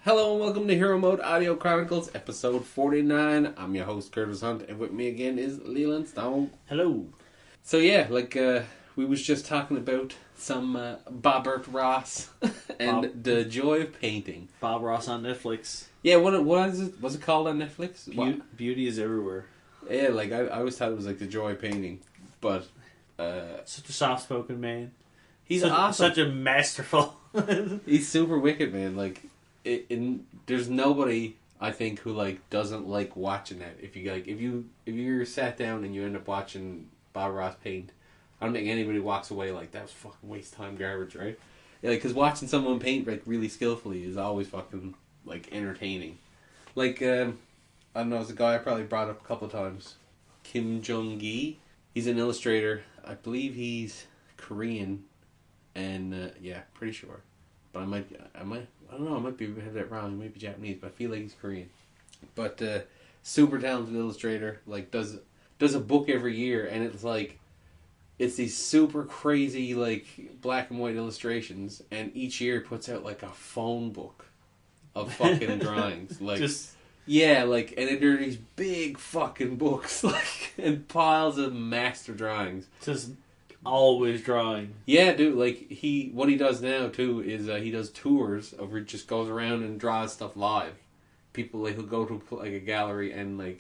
Hello and welcome to Hero Mode Audio Chronicles, episode 49. I'm your host, Curtis Hunt, and with me again is Leeland Stone. Hello. So yeah, we was just talking about some Bobbert Ross and the joy of painting. Bob Ross on Netflix. Yeah, what is it? Was it called on Netflix? Beauty is everywhere. Yeah, I always thought it was like the joy of painting, but Such a soft-spoken man. he's awesome. Such a masterful. He's super wicked, man. There's nobody I think who doesn't like watching that. If you're sat down and you end up watching Bob Ross paint, I don't think anybody walks away like that was fucking waste time garbage, right? Yeah, because watching someone paint really skillfully is always fucking entertaining. I don't know, it's a guy I probably brought up a couple of times. Kim Jung Gi. He's an illustrator. I believe he's Korean, and pretty sure. But I don't know. I might have that wrong. He might be Japanese, but I feel like he's Korean. But super talented illustrator. Does a book every year, and it's these super crazy black and white illustrations, and each year puts out a phone book of fucking drawings. And they're these big fucking books, and piles of master drawings. Just always drawing. Yeah, dude. What he does now too is he does tours of where he just goes around and draws stuff live. People he'll go to a gallery and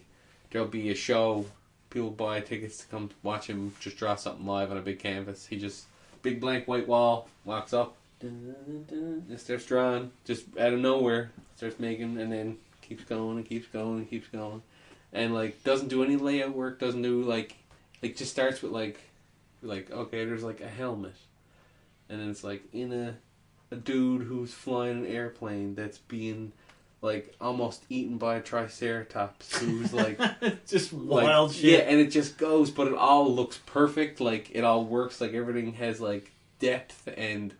there'll be a show. People buy tickets to come watch him just draw something live on a big canvas. He just big blank white wall, walks up, and starts drawing just out of nowhere. Starts making and then keeps going and keeps going and keeps going, and doesn't do any layout work. Doesn't do just starts with okay, there's a helmet, and then it's in a dude who's flying an airplane that's being almost eaten by a triceratops who's just wild shit. Yeah, and it just goes, but it all looks perfect. It all works. Everything has depth and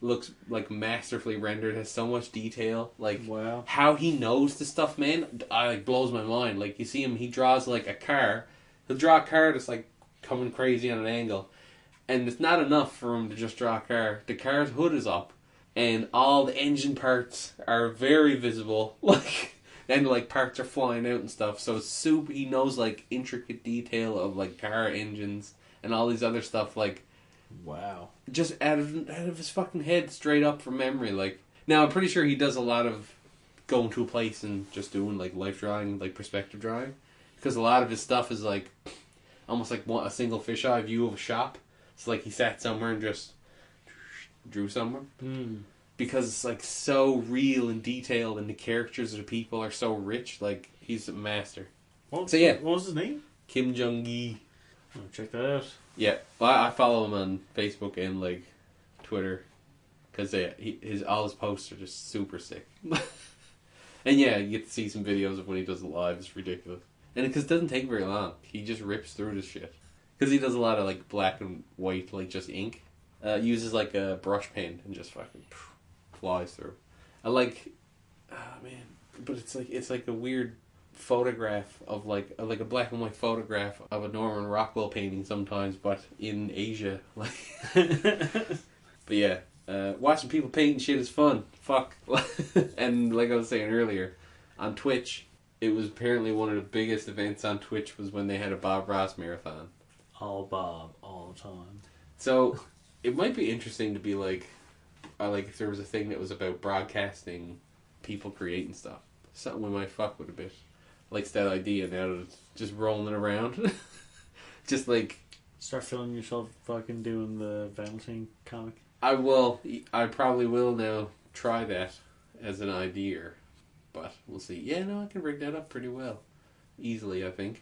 looks masterfully rendered. Has so much detail. Wow, how he knows the stuff, man, blows my mind. You see him, he draws a car. He'll draw a car that's coming crazy on an angle, and it's not enough for him to just draw a car. The car's hood is up, and all the engine parts are very visible, and parts are flying out and stuff. So it's super. He knows intricate detail of car engines and all these other stuff. Wow, just out of his fucking head, straight up from memory. Now I'm pretty sure he does a lot of going to a place and just doing life drawing, perspective drawing, because a lot of his stuff is almost a single fisheye view of a shop. It's he sat somewhere and just drew somewhere. Because it's so real and detailed, and the characters of the people are so rich. He's a master. What was his name? Kim Jung Gi. Oh, check that out. Yeah, well, I follow him on Facebook and Twitter, because all his posts are just super sick. And yeah, you get to see some videos of when he does it live. It's ridiculous. And because it doesn't take very long. He just rips through this shit. Because he does a lot of black and white, just ink. Uses a brush pen and just fucking flies through. I man, but it's a weird photograph of a black and white photograph of a Norman Rockwell painting sometimes, but in Asia. But yeah, watching people paint shit is fun. Fuck. And like I was saying earlier, on Twitch, it was apparently one of the biggest events on Twitch was when they had a Bob Ross marathon. All Bob, all the time. So, it might be interesting to be if there was a thing that was about broadcasting people creating stuff. Something we might fuck with a bit. Likes that idea now that it's just rolling around. Just Start filming yourself fucking doing the Valentine comic. I probably will now try that as an idea. But we'll see. Yeah, no, I can rig that up pretty well. Easily, I think.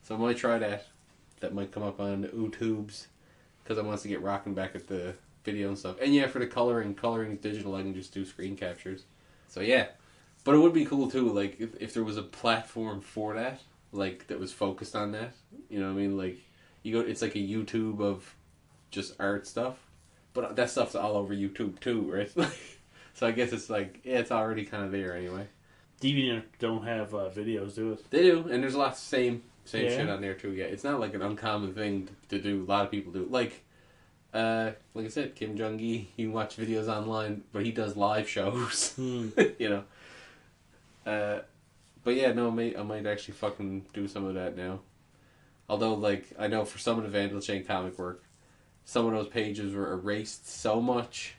So I might try that. That might come up on YouTubes. Because I want to get rocking back at the video and stuff. And yeah, for the coloring is digital. I can just do screen captures. So yeah. But it would be cool too, if there was a platform for that. That was focused on that. You know what I mean? It's a YouTube of just art stuff. But that stuff's all over YouTube too, right? So I guess it's it's already kind of there anyway. DVD don't have videos, do it? They do, and there's lots of same shit on there too. Yeah, it's not an uncommon thing to do. A lot of people do. Like I said, Kim Jung Gi. You can watch videos online, but he does live shows. You know, But yeah, no, I might actually fucking do some of that now. Although, like, I know for some of the Vandal Chain comic work, some of those pages were erased so much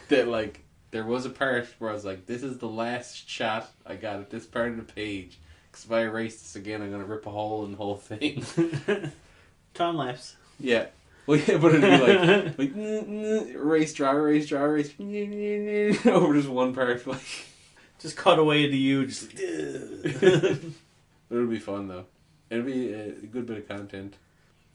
that, like, there was a part where I was like, this is the last shot I got at this part of the page. Because if I erase this again, I'm going to rip a hole in the whole thing. Time lapse. Yeah. Well, yeah, but it'd be like erase, draw, erase, draw, erase, over just one part. Like, just cut away to you. Just like, it would be fun, though. It'd be a good bit of content.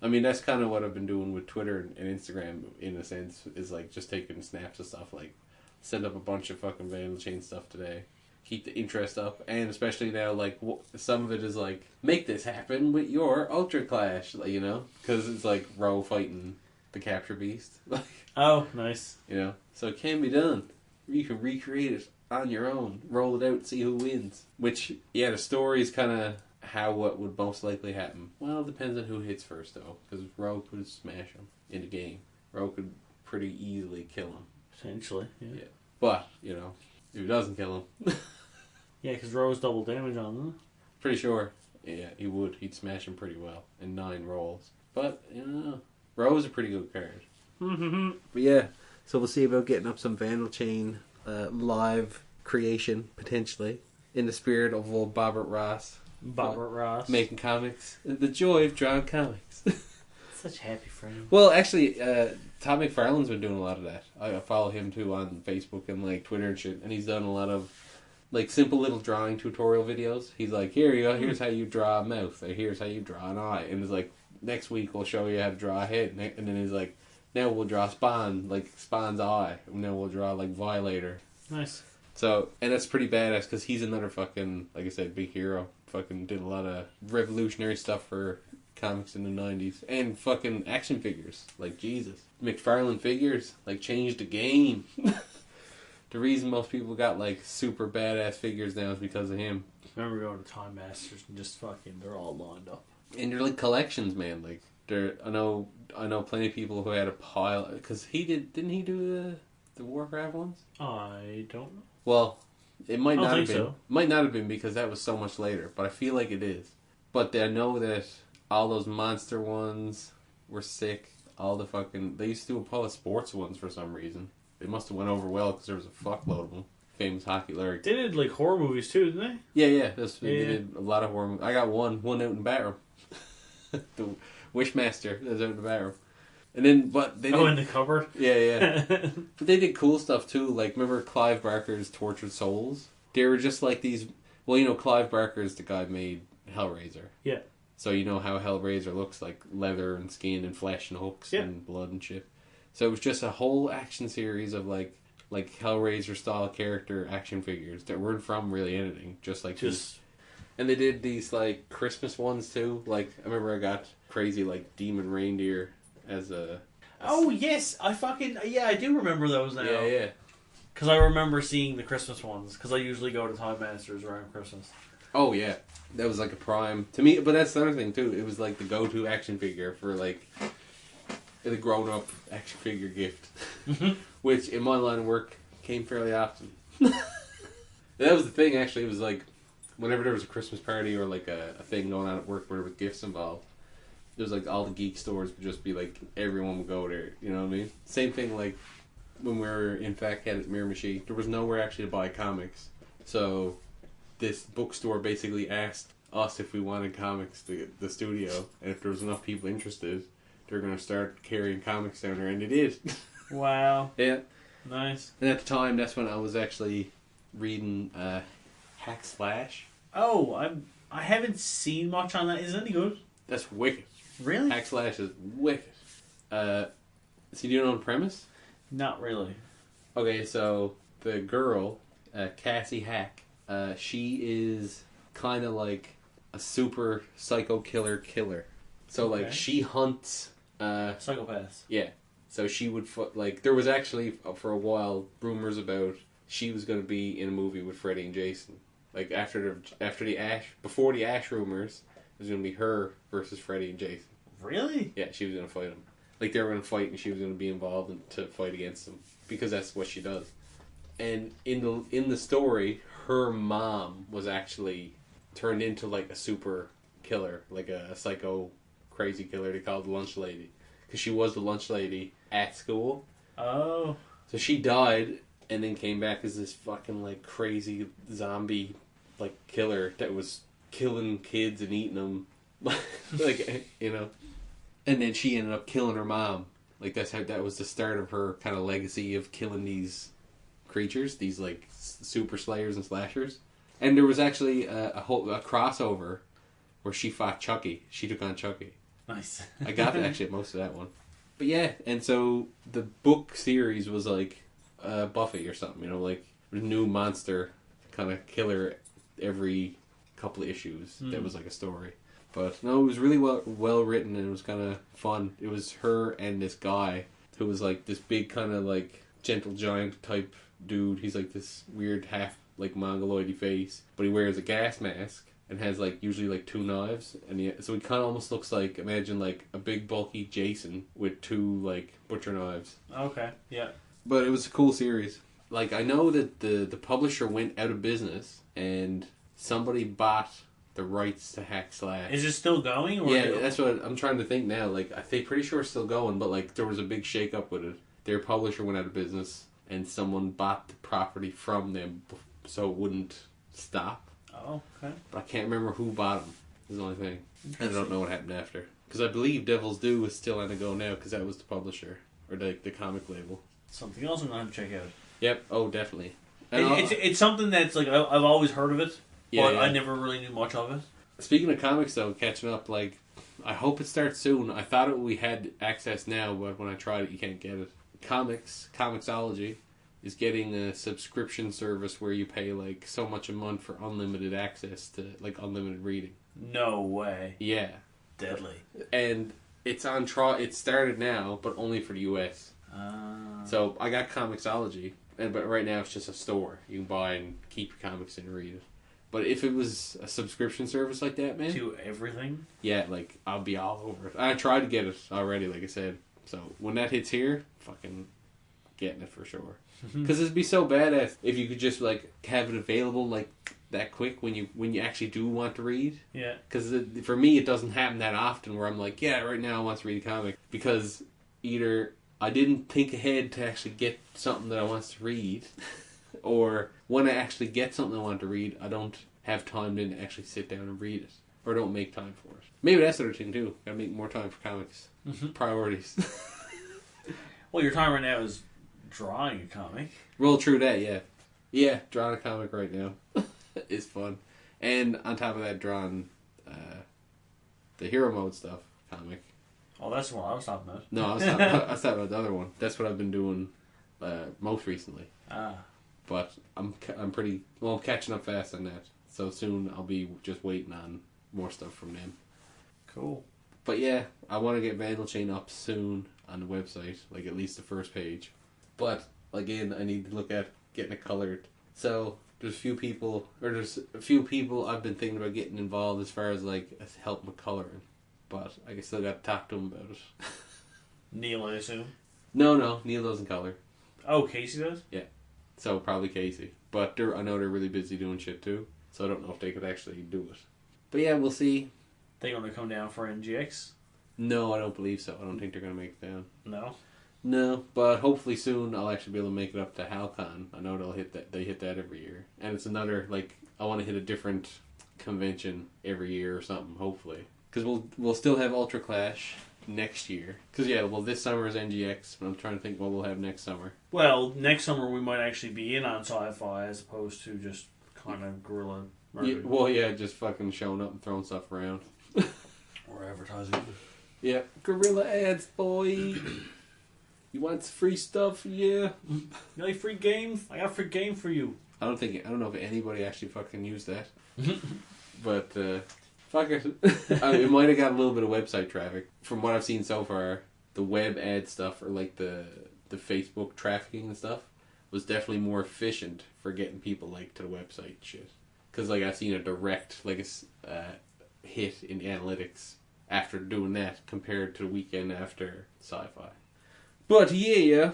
I mean, that's kind of what I've been doing with Twitter and Instagram, in a sense, is like just taking snaps of stuff, like send up a bunch of fucking Vandal Chain stuff today, keep the interest up, and especially now, like, some of it is like, make this happen with your Ultra Clash, like, you know, because it's like Ro fighting the Capture Beast. oh, nice. You know, so it can be done. You can recreate it on your own, roll it out, see who wins. Which, yeah, the story is kind of what would most likely happen. Well, it depends on who hits first, though, because Ro could smash him in the game. Ro could pretty easily kill him. Potentially, yeah. But, you know, if he doesn't kill him... yeah, because Ro's double damage on them. Pretty sure. Yeah, he would. He'd smash him pretty well in 9 rolls. But, you know, Ro's a pretty good card. But yeah, so we'll see about getting up some Vandal Chain live creation, potentially, in the spirit of old Bobbert Ross. Bobbert Ross. Making comics. The joy of drawing comics. Such happy friend. Well, actually, Todd McFarlane's been doing a lot of that. I follow him too on Facebook and like Twitter and shit, and he's done a lot of like simple little drawing tutorial videos. He's like, here you go, here's how you draw a mouth, or here's how you draw an eye, and it's like, next week we'll show you how to draw a head, and then he's like, now we'll draw Spawn, like Spawn's eye, and then we'll draw like Violator. Nice. So, and that's pretty badass because he's another fucking, like I said, big hero. Fucking did a lot of revolutionary stuff for comics in the 90s. And fucking action figures. Like, Jesus. McFarlane figures, like, changed the game. The reason most people got, like, super badass figures now is because of him. I remember going to Time Masters and just fucking, they're all lined up. And they're, like, collections, man. Like, I know plenty of people who had a pile, because didn't he do the Warcraft ones? I don't know. Well, it might not have been. So. Might not have been because that was so much later, but I feel like it is. But I know that all those monster ones were sick. All the fucking... They used to do Apollo Sports ones for some reason. They must have went over well because there was a fuckload of them. Famous hockey lyric. They did like horror movies too, didn't they? Yeah. They did a lot of horror movies. I got one out in the bathroom. The Wishmaster is out in the bathroom. And then, but they did... Oh, in the cupboard? Yeah. But they did cool stuff too. Like, remember Clive Barker's Tortured Souls? They were just like these... Well, you know, Clive Barker is the guy who made Hellraiser. Yeah. So you know how Hellraiser looks, like leather and skin and flesh and hooks and blood and shit. So it was just a whole action series of like Hellraiser style character action figures that weren't from really anything, just like these. And they did these like Christmas ones too. Like I remember I got crazy like demon reindeer as a. Oh yes, I do remember those now. Yeah. Because I remember seeing the Christmas ones. Because I usually go to Time Masters around Christmas. Oh yeah, that was like a prime to me. But that's the other thing too. It was like the go-to action figure for like the grown-up action figure gift, which in my line of work came fairly often. That was the thing. Actually, it was like whenever there was a Christmas party or like a thing going on at work where there was gifts involved. There was like all the geek stores would just be like everyone would go there. You know what I mean? Same thing like when we were in Fat Cat at Miramichi. There was nowhere actually to buy comics, so this bookstore basically asked us if we wanted comics to the studio, and if there was enough people interested, they're going to start carrying comics down there, and they did. Wow. Yeah. Nice. And at the time, that's when I was actually reading Hack Slash. Oh, I haven't seen much on that. Is it any good? That's wicked. Really? Hack Slash is wicked. So do you know the premise? Not really. Okay, so the girl, Cassie Hack, she is kind of like a super psycho killer. So like she hunts psychopaths. Yeah. So she would like there was actually for a while rumors about she was going to be in a movie with Freddy and Jason. Like before the Ash rumors, it was going to be her versus Freddy and Jason. Really? Yeah, she was going to fight them. Like they were going to fight, and she was going to be involved to fight against them because that's what she does. And in the story, her mom was actually turned into like a super killer, like a psycho crazy killer. They called the lunch lady because she was the lunch lady at school. Oh. So she died and then came back as this fucking like crazy zombie like killer that was killing kids and eating them, like, you know. And then she ended up killing her mom. Like that was the start of her kind of legacy of killing these creatures, these like super slayers and slashers. And there was actually a crossover where she fought Chucky. She took on Chucky. Nice. I got actually most of that one. But yeah, and so the book series was like Buffy or something, you know, like a new monster kind of killer every couple of issues. That was like a story. But no, it was really well written, and it was kind of fun. It was her and this guy who was like this big kind of like gentle giant type dude. He's like this weird half like mongoloidy face, but he wears a gas mask and has like usually like two knives, and so he kind of almost looks like, imagine like a big bulky Jason with two like butcher knives. Okay, yeah. But it was a cool series. Like, I know that the publisher went out of business and somebody bought the rights to Hack Slash. Is it still going? Or yeah, that's what I'm trying to think now. Like, I think pretty sure it's still going, but like there was a big shake up with it. Their publisher went out of business and someone bought the property from them so it wouldn't stop. Oh, okay. But I can't remember who bought them. Is the only thing. And I don't know what happened after. Because I believe Devil's Due is still on the go now because that was the publisher. Or the comic label. Something else I'm going to check out. Yep. Oh, definitely. It's something that's like, I've always heard of it. Yeah, but yeah. I never really knew much of it. Speaking of comics, though, catching up, like, I hope it starts soon. I thought we had access now, but when I tried it, you can't get it. Comixology is getting a subscription service where you pay, like, so much a month for unlimited access to, like, unlimited reading. No way. Yeah. Deadly. And it's on trial. It started now, but only for the US. So I got Comixology, but right now it's just a store. You can buy and keep your comics and read it. But if it was a subscription service like that, man, to everything, yeah, like I'll be all over it. I tried to get it already, like I said. So when that hits here, fucking getting it for sure. Because it'd be so badass if you could just like have it available like that quick when you actually do want to read. Yeah. Because for me, it doesn't happen that often where I'm like, yeah, right now I want to read a comic, because either I didn't think ahead to actually get something that I want to read, or when I actually get something I want to read, I don't have time to actually sit down and read it, or don't make time for it. Maybe that's the other thing too. Gotta make more time for comics. Priorities. Well, your time right now is drawing a comic. Roll true that, yeah. Yeah, drawing a comic right now is fun. And on top of that, drawing the Hero Mode stuff comic. Oh, that's the one I was talking about. No, I was talking about the other one. That's what I've been doing most recently. But I'm catching up fast on that. So soon I'll be just waiting on more stuff from them. Cool. But yeah, I want to get Vandal Chain up soon on the website, like at least the first page. But again, I need to look at getting it colored. So there's a few people I've been thinking about getting involved as far as like help with coloring. But I still got to talk to them about it. Neil, I assume? No, Neil doesn't color. Oh, Casey does? Yeah. So probably Casey. But I know they're really busy doing shit too. So I don't know if they could actually do it. But yeah, we'll see. They going to come down for NGX? No, I don't believe so. I don't think they're going to make it down. No? No, but hopefully soon I'll actually be able to make it up to HalCon. I know they hit that every year. And it's another, like, I want to hit a different convention every year or something, hopefully. Because we'll still have Ultra Clash next year. Because, yeah, well, this summer is NGX, but I'm trying to think what we'll have next summer. Well, next summer we might actually be in on Sci-Fi as opposed to just kind of guerrilla murder. Yeah, well, yeah, just fucking showing up and throwing stuff around. Or advertising. Yeah, guerrilla ads, boy. You want free stuff? Yeah. You like free games? I got free game for you. I don't know if anybody actually fucking used that. But, fuck it. It might have got a little bit of website traffic. From what I've seen so far, the web ad stuff, or like the Facebook trafficking and stuff, was definitely more efficient for getting people like to the website shit. Because like I've seen a direct hit in analytics after doing that compared to the weekend after Sci-Fi. But yeah,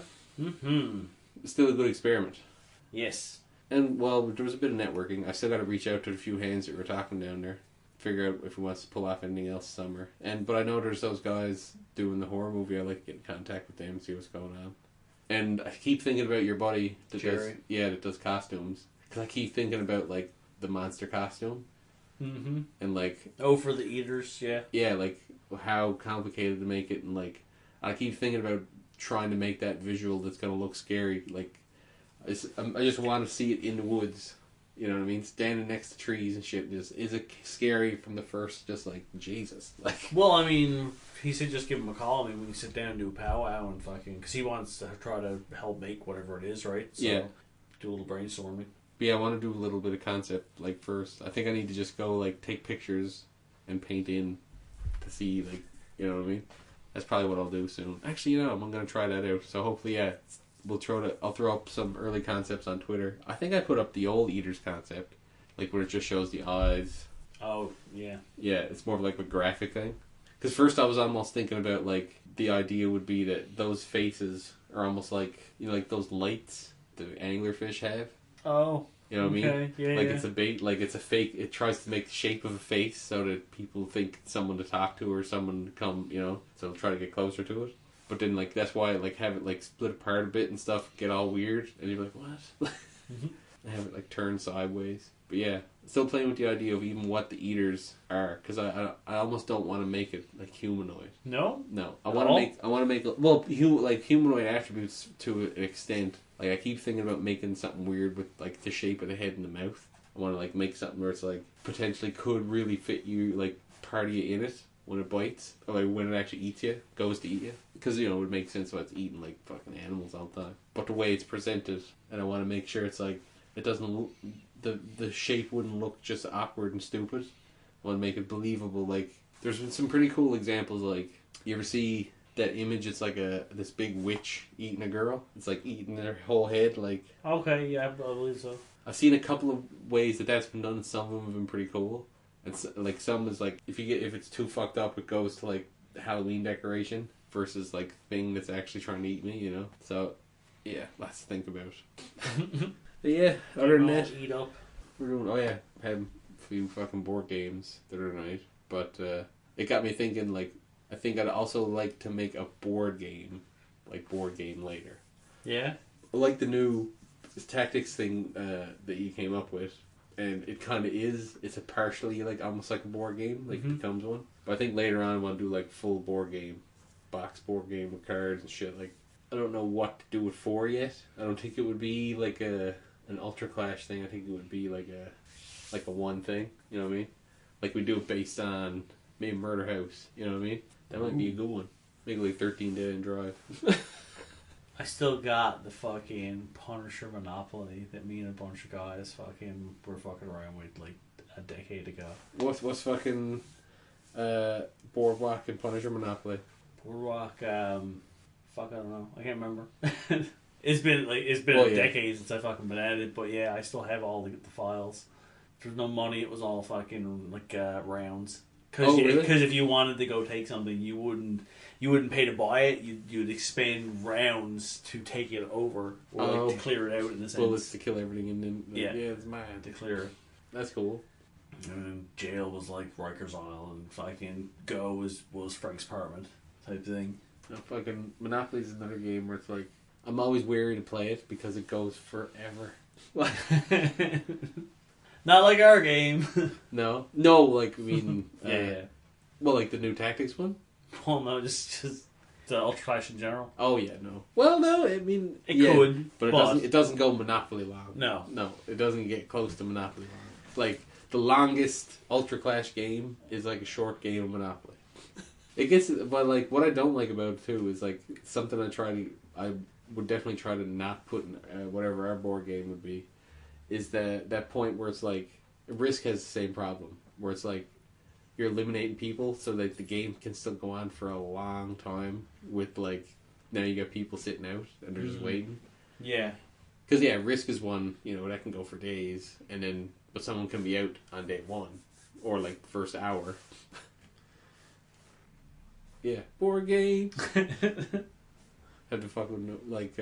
still a good experiment. Yes. And, well, there was a bit of networking. I still got to reach out to a few hands that were talking down there. Figure out if he wants to pull off anything else summer. But I know there's those guys doing the horror movie. I like to get in contact with them, see what's going on. And I keep thinking about your buddy that does costumes. Because I keep thinking about, like, the monster costume. Mm-hmm. And, like... Oh, for the eaters, yeah. Yeah, like, how complicated to make it. And, like, I keep thinking about trying to make that visual that's going to look scary. Like, I just want to see it in the woods. You know what I mean? Standing next to trees and shit. Is it scary from the first? Just like, Jesus. Like, well, I mean, he said just give him a call. I mean, we can sit down and do a powwow and fucking... Because he wants to try to help make whatever it is, right? So, yeah. Do a little brainstorming. But yeah, I want to do a little bit of concept, like, first. I think I need to just go, like, take pictures and paint in to see, like, you know what I mean? That's probably what I'll do soon. Actually, I'm going to try that out. So hopefully, yeah, I'll throw up some early concepts on Twitter. I think I put up the old Eaters concept, like where it just shows the eyes. Oh, yeah. Yeah, it's more of like a graphic thing. Because first I was almost thinking about, like, the idea would be that those faces are almost like, like those lights the anglerfish have. Oh. You know what I mean? Yeah, like it's a bait, like it's a fake, it tries to make the shape of a face so that people think it's someone to talk to or someone to come, so they'll try to get closer to it. But then, like, that's why, like, have it, like, split apart a bit and stuff, get all weird, and you're like, what? Mm-hmm. Have it, like, turn sideways. But yeah, still playing with the idea of even what the eaters are, because I almost don't want to make it, like, humanoid. No? No. I want to make, well, humanoid attributes to an extent. Like, I keep thinking about making something weird with, like, the shape of the head and the mouth. I want to, like, make something where it's, like, potentially could really fit you, like, part of you in it. When it bites, or like when it actually eats you, goes to eat you. Because, it would make sense why it's eating like fucking animals all the time. But the way it's presented, and I want to make sure it's like, it doesn't look, the shape wouldn't look just awkward and stupid. I want to make it believable. Like, there's been some pretty cool examples, like, you ever see that image, it's like this big witch eating a girl? It's like eating their whole head, like... Okay, yeah, I believe so. I've seen a couple of ways that's been done, some of them have been pretty cool. It's like some is like if it's too fucked up, it goes to like the Halloween decoration versus like thing that's actually trying to eat me, So yeah, lots to think about. But yeah, other than that, eat up. We're doing had a few fucking board games the other night, but it got me thinking. Like, I think I'd also like to make a board game later. Yeah, I like the new tactics thing that you came up with. And it kind of is. It's a partially like almost like a board game, like it becomes one. But I think later on I want to do like full board game, box board game with cards and shit. Like, I don't know what to do it for yet. I don't think it would be like an Ultra Clash thing. I think it would be like a one thing. You know what I mean? Like we do it based on maybe Murder House. You know what I mean? That might be a good one. Make it like 13 Dead and Drive. I still got the fucking Punisher Monopoly that me and a bunch of guys were fucking around with like a decade ago. What's fucking Boardwalk and Punisher Monopoly? Boardwalk, I don't know. I can't remember. It's been a decade since I fucking been at it, but yeah, I still have all the files. There's no money. It was all fucking like rounds. Because really? If you wanted to go take something, you wouldn't pay to buy it. You'd expend rounds to take it over or to clear it out in a sense. Bullets to kill everything and then it's mine to clear it. That's cool. And jail was like Rikers Isle, and fucking Go was Frank's Apartment type thing. No, fucking Monopoly's another game where it's like I'm always wary to play it because it goes forever. Not like our game. No, like, I mean... yeah. Well, like the new Tactics one? Well, no, just the Ultra Clash in general. Oh, yeah, no. Well, no, I mean... It could, but it doesn't go Monopoly long. No. No, it doesn't get close to Monopoly long. Like, the longest Ultra Clash game is like a short game of Monopoly. It gets... But, like, what I don't like about it, too, is, like, something I would definitely try to not put in whatever our board game would be. Is that point where it's like Risk has the same problem where it's like you're eliminating people so that the game can still go on for a long time with like now you got people sitting out and they're just waiting. Yeah. Because Risk is one that can go for days but someone can be out on day one or like the first hour. Yeah, board game. Have to fuck with like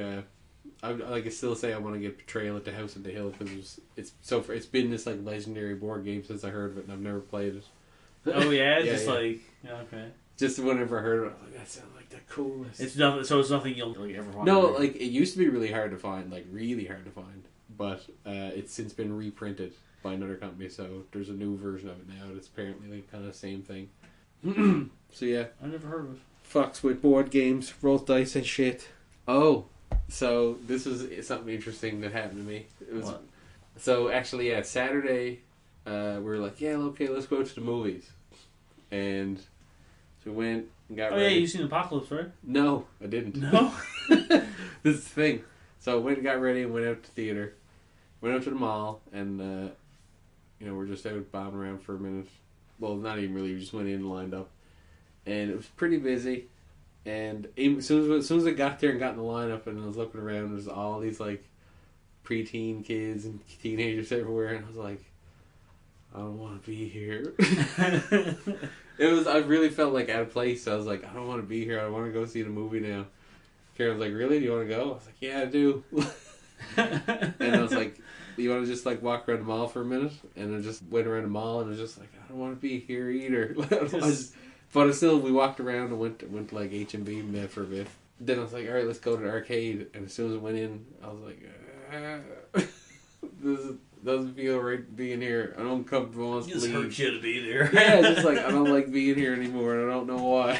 I still say I want to get Betrayal at the House on the Hill because it's been this like legendary board game since I heard of it and I've never played it. Oh yeah, okay. Just whenever I heard it, I was like, that sounds like the coolest. It's nothing. So it's nothing you'll like, ever find. No, like it used to be really hard to find, like really hard to find, but it's since been reprinted by another company. So there's a new version of it now. That's apparently like kind of the same thing. So yeah, I never heard of it. Fucks with board games, rolls dice and shit. Oh, so this was something interesting that happened to me. It was what? So actually, yeah, Saturday, we were like, yeah, okay, let's go to the movies, and so we went and got ready. Oh yeah, you seen Apocalypse, right? No, I didn't. No. This is the thing. So I went and got ready and went out to theater. Went out to the mall and we're just out bobbing around for a minute. Well, not even really. We just went in and lined up, and it was pretty busy. And as soon as I got there and got in the lineup and I was looking around, there's all these like preteen kids and teenagers everywhere, and I was like, I don't want to be here. I really felt like out of place. I was like, I don't want to be here. I want to go see the movie now. Karen was like, really? Do you want to go? I was like, yeah, I do. And I was like, you want to just like walk around the mall for a minute? And I just went around the mall and I was just like, I don't want to be here either. But still, we walked around and went to like H&B met for a bit. Then I was like, all right, let's go to the arcade. And as soon as I went in, I was like, this doesn't feel right being here. I don't comfortable. I want to leave. It hurts you to be there. Yeah, it's just like I don't like being here anymore, and I don't know why.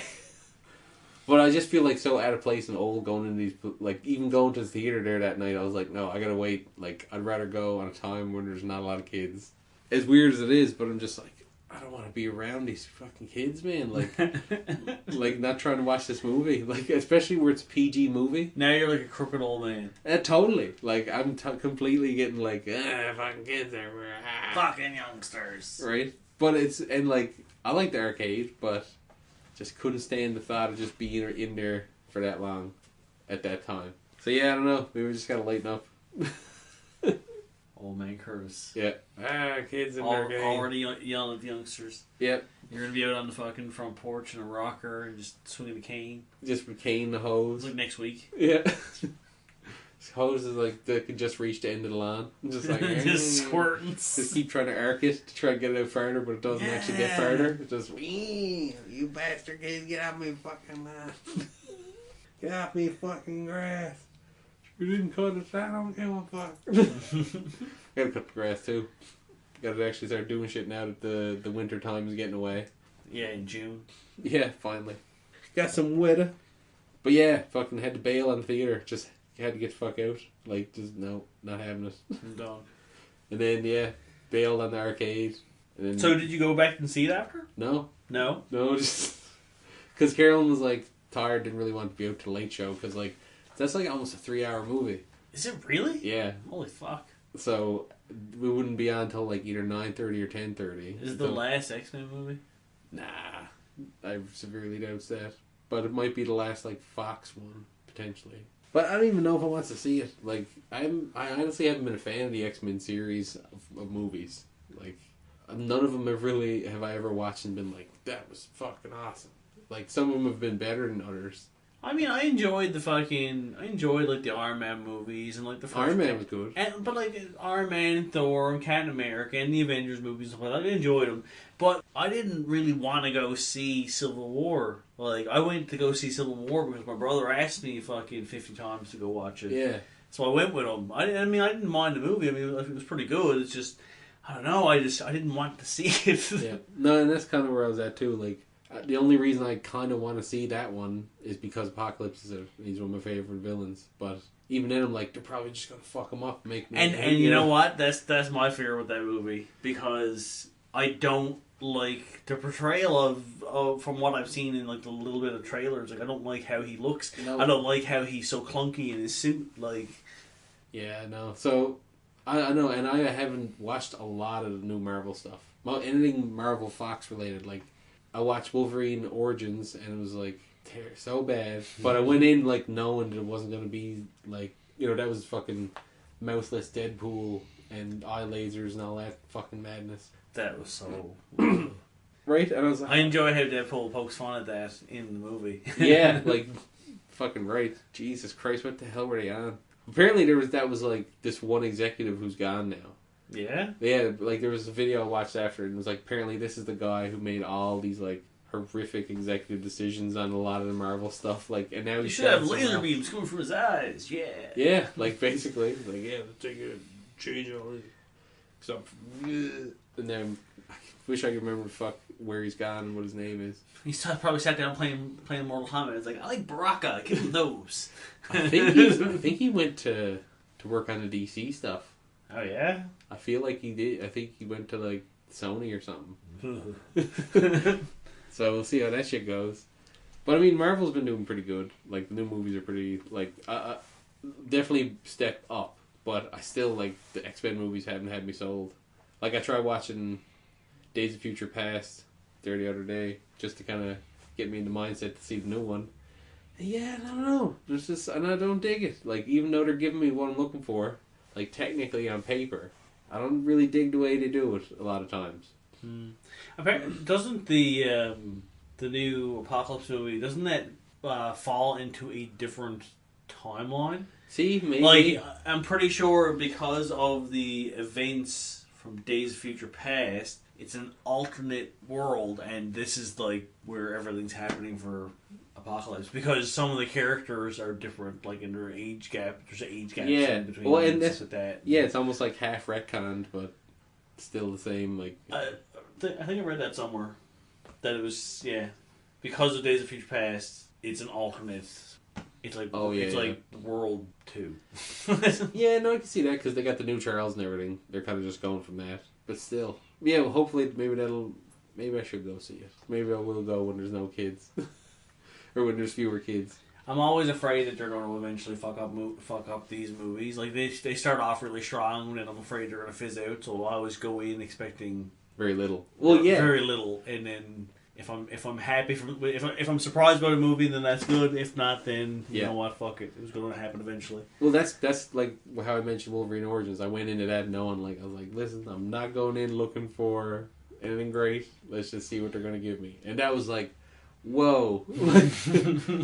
But I just feel like so out of place and old going in these, like even going to the theater there that night. I was like, no, I gotta wait. Like I'd rather go on a time when there's not a lot of kids. As weird as it is, but I'm just like, I don't want to be around these fucking kids, man. Like, like not trying to watch this movie. Like, especially where it's a PG movie. Now you're like a crooked old man. Totally. Like, I'm completely getting like, fucking kids everywhere. Fucking youngsters. Right? But and like, I like the arcade, but just couldn't stand the thought of just being in there for that long at that time. So yeah, I don't know. We just gotta lighten up. Old man Curtis. Yeah. Kids in their game. Already yelling at the youngsters. Yep. You're going to be out on the fucking front porch in a rocker and just swinging a cane. Just with cane the hose. Like next week. Yeah. Hose is like, they could just reach the end of the lawn. Just like, just squirting. Just keep trying to arc it to try to get it out farther, but it doesn't actually get farther. It just, you bastard kids, get off me fucking lawn. Get off me fucking grass. You didn't cut it, I don't give a fuck. Gotta cut the grass too. Gotta actually start doing shit now that the winter time is getting away. Yeah, in June. Yeah, finally. Got some weather. But yeah, fucking had to bail on the theater. Just had to get the fuck out. Like, just no, not having it. I'm done. And then, yeah, bailed on the arcade. And then, so did you go back and see it after? No. No? No, just... Because Carolyn was, like, tired, didn't really want to be out to the late show, because, like, that's, like, almost a 3-hour movie. Is it really? Yeah. Holy fuck. So, we wouldn't be on until, like, either 9:30 or 10:30. Is it the last X-Men movie? Nah. I severely doubt that. But it might be the last, like, Fox one, potentially. But I don't even know if I want to see it. Like, I honestly haven't been a fan of the X-Men series of movies. Like, none of them have I ever watched and been like, that was fucking awesome. Like, some of them have been better than others. I mean, I enjoyed like the Iron Man movies and like the first Iron Man was good. But like Iron Man and Thor and Captain America and the Avengers movies and stuff like that, I enjoyed them. But I didn't really want to go see Civil War. Like, I went to go see Civil War because my brother asked me fucking 50 times to go watch it. Yeah. So I went with him. I didn't mind the movie. I mean, it was pretty good. It's just, I don't know, I didn't want to see it. Yeah. No, and that's kind of where I was at too. Like, the only reason I kind of want to see that one is because Apocalypse is he's one of my favorite villains. But even then, I'm like, they're probably just gonna fuck him up, and make me. And you know what? That's my fear with that movie, because I don't like the portrayal of from what I've seen in like the little bit of trailers. Like, I don't like how he looks. No. I don't like how he's so clunky in his suit. Like, yeah, no. So I know, and I haven't watched a lot of the new Marvel stuff. Anything Marvel Fox related, like. I watched Wolverine Origins and it was like so bad, but I went in like knowing that it wasn't going to be like, you know, that was fucking mouthless Deadpool and eye lasers and all that fucking madness. That was so right, and I was like, I enjoy how Deadpool pokes fun at that in the movie. Yeah, like fucking right. Jesus Christ, what the hell were they on? Apparently that was like this one executive who's gone now. Yeah? Yeah, like there was a video I watched after and it was like, apparently this is the guy who made all these like horrific executive decisions on a lot of the Marvel stuff. Like, and now you should have laser beams coming from his eyes, yeah. Yeah, like basically. Like, yeah, let's take it, change all this stuff. And then I wish I could remember where he's gone and what his name is. He's probably sat down playing Mortal Kombat. It's like, I like Baraka, give him those. I think he went to work on the DC stuff. Oh yeah? I feel like he did. I think he went to like Sony or something. So we'll see how that shit goes. But I mean, Marvel's been doing pretty good. Like the new movies are pretty like definitely step up. But I still like the X-Men movies haven't had me sold. Like I tried watching Days of Future Past the other day just to kind of get me in the mindset to see the new one. And yeah, I don't know. There's just, and I don't dig it. Like even though they're giving me what I'm looking for, like technically on paper, I don't really dig the way they do it a lot of times. Doesn't the new Apocalypse movie, doesn't that fall into a different timeline? See, maybe. Like, I'm pretty sure because of the events from Days of Future Past, it's an alternate world, and this is like where everything's happening for Apocalypse, because some of the characters are different, like in their age gap. There's an age gap in between. Well, and this with that. Yeah, it's almost like half retconned, but still the same. Like I think I read that somewhere that it was because of Days of Future Past, it's an alternate. It's like like World 2. Yeah, no, I can see that because they got the new Charles and everything. They're kind of just going from that, but still, yeah. Well, hopefully, maybe I should go see it. Maybe I will go when there's no kids. Or when there's fewer kids. I'm always afraid that they're going to eventually fuck up these movies. Like they start off really strong, and I'm afraid they're going to fizz out. So I always go in expecting very little. Well, yeah, very little, and then if I'm happy if I'm surprised by the movie, then that's good. If not, then you know what, fuck it. It was going to happen eventually. Well, that's like how I mentioned Wolverine Origins. I went into that knowing, like, I was like, listen, I'm not going in looking for anything great. Let's just see what they're going to give me, and that was like. Whoa.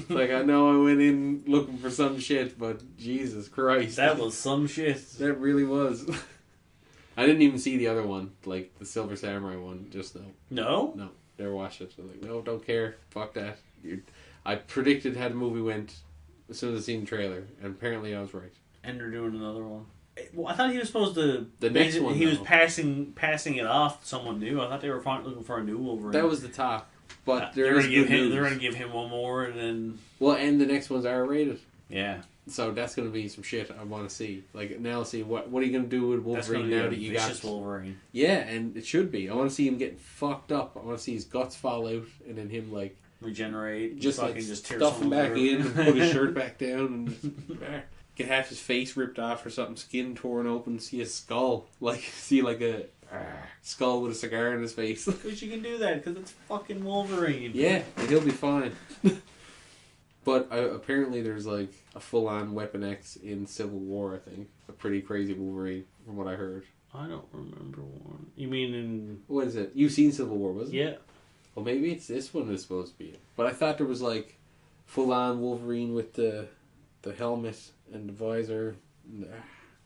Like, I know I went in looking for some shit, but Jesus Christ. That was some shit. That really was. I didn't even see the other one, like the Silver Samurai one, just now. No? No, never watched it. So I was like, no, don't care. Fuck that. I predicted how the movie went as soon as I seen the trailer, and apparently I was right. And they're doing another one. Well, I thought he was supposed to... The next one, he was passing it off to someone new. I thought they were looking for a new Wolverine. That was the top. But they're going to give him one more, and then... Well, and the next one's R-rated. Yeah. So that's going to be some shit I want to see. Like, now see, what are you going to do with Wolverine now that you got... Wolverine. Yeah, and it should be. I want to see him getting fucked up. I want to see his guts fall out, and then him, like... Regenerate. Just, like, stuff him back in, and put his shirt back down, and get half his face ripped off or something, skin torn open, see his skull. Like, see, like, a... skull with a cigar in his face. Because you can do that, because it's fucking Wolverine. Yeah, he'll be fine. But apparently there's like a full-on Weapon X in Civil War, I think. A pretty crazy Wolverine, from what I heard. I don't remember one. You mean in... What is it? You've seen Civil War, wasn't it? Yeah. Well, maybe it's this one that's supposed to be it. But I thought there was like full-on Wolverine with the helmet and the visor. And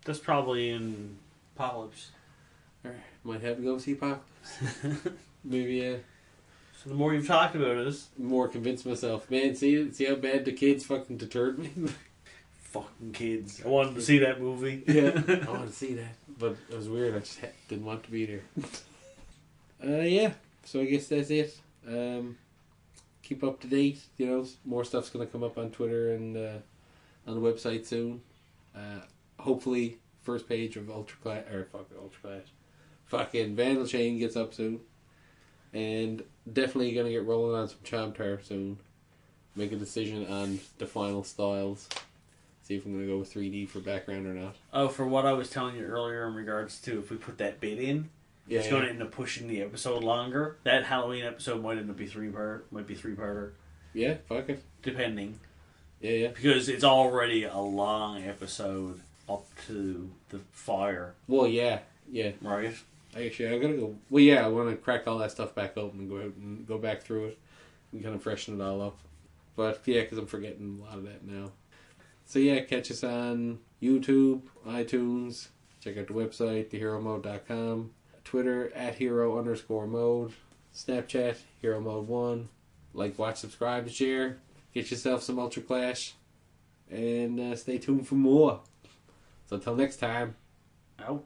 That's probably in Apocalypse. Might have to go see Apocalypse. Maybe, yeah. So the more you've talked about it, more convince myself. Man, see how bad the kids fucking deterred me? Fucking kids. I wanted to see that movie. Yeah, I wanted to see that. But it was weird. I just didn't want to be there. Yeah. So I guess that's it. Keep up to date. You know, more stuff's going to come up on Twitter and on the website soon. Hopefully, first page of Ultraclass. Fucking Vandal Chain gets up soon. And definitely going to get rolling on some Chomtar soon. Make a decision on the final styles. See if I'm going to go with 3D for background or not. Oh, for what I was telling you earlier in regards to if we put that bit in, it's going to end up pushing the episode longer. That Halloween episode might end up be three-parter. Yeah, fuck it. Depending. Yeah. Because it's already a long episode up to the fire. Well, yeah. Right? Actually, I gotta go. Well, yeah, I want to crack all that stuff back open and go out and go back through it and kind of freshen it all up. But yeah, because I'm forgetting a lot of that now. So yeah, catch us on YouTube, iTunes. Check out the website, theheromode.com. Twitter, @hero_mode. Snapchat, Hero Mode 1. Like, watch, subscribe, share. Get yourself some Ultra Clash. And stay tuned for more. So until next time, out.